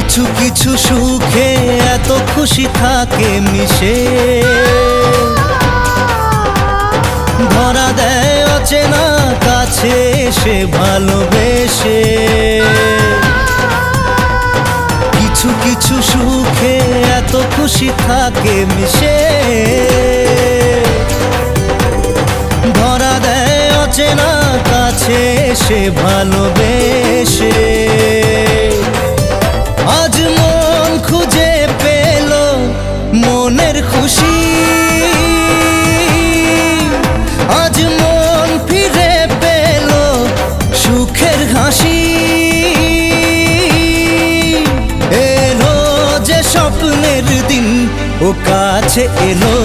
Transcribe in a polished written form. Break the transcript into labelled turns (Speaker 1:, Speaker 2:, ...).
Speaker 1: কিছু কিছু সুখে এত খুশি থাকে মিশে, ধরা দেয় অচেনা কাছে এসে ভালোবেসে। কিছু কিছু সুখে এত খুশি থাকে মিশে, ধরা দেয় অচেনা কাছে এসে ভালোবেসে। আজ মন খুঁজে পেল মনের খুশি, আজ মন ফিরে পেল সুখের হাসি। এলো যে স্বপ্নের দিন ও কাছে এলো,